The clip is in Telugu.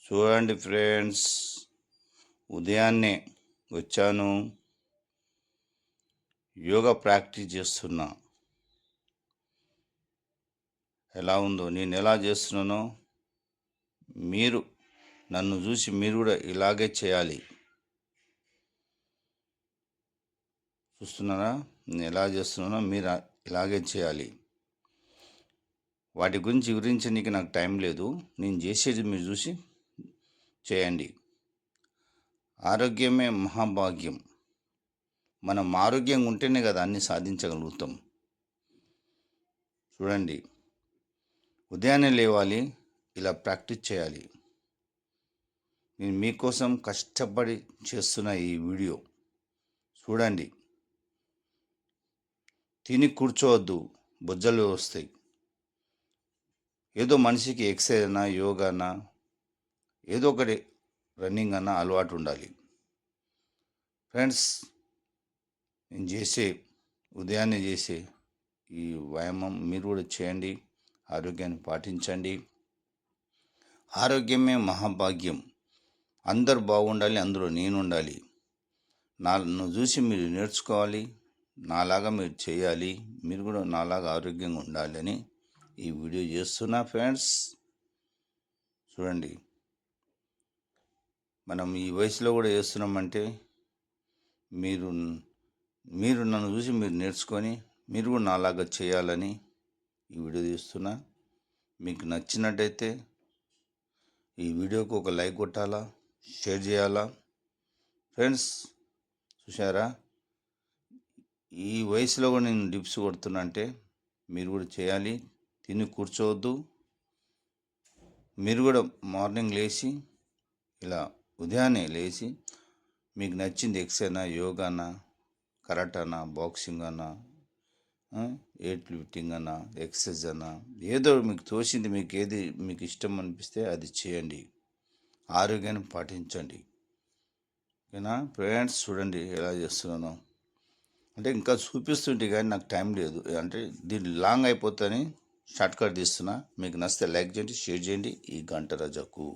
చూడండి ఫ్రెండ్స్, ఉదయాన్నే వచ్చాను, యోగా ప్రాక్టీస్ చేస్తున్నా. ఎలా ఉందో, నేను ఎలా చేస్తున్నానో మీరు నన్ను చూసి మీరు కూడా ఇలాగే చేయాలి. చూస్తున్నారా? నేను ఎలా చేస్తున్నానో మీరు ఇలాగే చేయాలి. వాటి గురించి వివరించడానికి నాకు టైం లేదు. నేను చేసేది మీరు చూసి చేయండి. ఆరోగ్యమే మహాభాగ్యం. మనం ఆరోగ్యంగా ఉంటేనే కదా అన్నీ సాధించగలుగుతాం. చూడండి, ఉదయాన్నే లేవాలి, ఇలా ప్రాక్టీస్ చేయాలి. నేను మీకోసం కష్టపడి చేస్తున్న ఈ వీడియో చూడండి. తిని కూర్చోవద్దు, బొజ్జలు వస్తాయి. ఏదో మనిషికి ఎక్సర్సైజ్ అన్నా, యోగా అన్నా, ఏదో ఒకటి రన్నింగ్ అన్నా అలవాటు ఉండాలి. ఫ్రెండ్స్, నేను ఉదయాన్నే చేసే ఈ వ్యాయామం మీరు కూడా చేయండి. ఆరోగ్యాన్ని పాటించండి. ఆరోగ్యమే మహాభాగ్యం. అందరు బాగుండాలి, అందులో నేను ఉండాలి. నన్ను చూసి మీరు నేర్చుకోవాలి, నాలాగా మీరు చేయాలి. మీరు కూడా నాలాగా ఆరోగ్యంగా ఉండాలని ఈ వీడియో చేస్తున్నా. ఫ్రెండ్స్, చూడండి, మనం ఈ వయసులో కూడా చేస్తున్నామంటే మీరు మీరు నన్ను చూసి మీరు నేర్చుకొని మీరు కూడా నాలాగా చేయాలని ఈ వీడియో తీస్తున్నా. మీకు నచ్చినట్టయితే ఈ వీడియోకి ఒక లైక్ కొట్టాలా, షేర్ చేయాలా. ఫ్రెండ్స్, చూసారా? ఈ వయసులో కూడా నేను డిప్స్ కొడుతున్నా అంటే మీరు కూడా చేయాలి. తిని కూర్చోవద్దు. మీరు కూడా మార్నింగ్ లేచి ఇలా ఉదయాన్నే లేచి మీకు నచ్చింది ఎక్సర్సైజ్ అన్నా, యోగానా, కరాటానా, బాక్సింగ్ అన్నా, వెయిట్ లిఫ్టింగ్ అన్నా, ఎక్సర్సైజ్ అన్నా, ఏదో మీకు తోచింది, మీకు ఏది మీకు ఇష్టం అనిపిస్తే అది చేయండి. ఆరోగ్యాన్ని పాటించండి. ఓకేనా ఫ్రెండ్స్? చూడండి ఎలా చేస్తున్నాను. అంటే ఇంకా చూపిస్తుంటే కానీ నాకు టైం లేదు. అంటే దీన్ని లాంగ్ అయిపోతుందని షార్ట్ కట్ తీస్తున్నా. మీకు నచ్చితే లైక్ చేయండి, షేర్ చేయండి. ఈ గంట రజకు.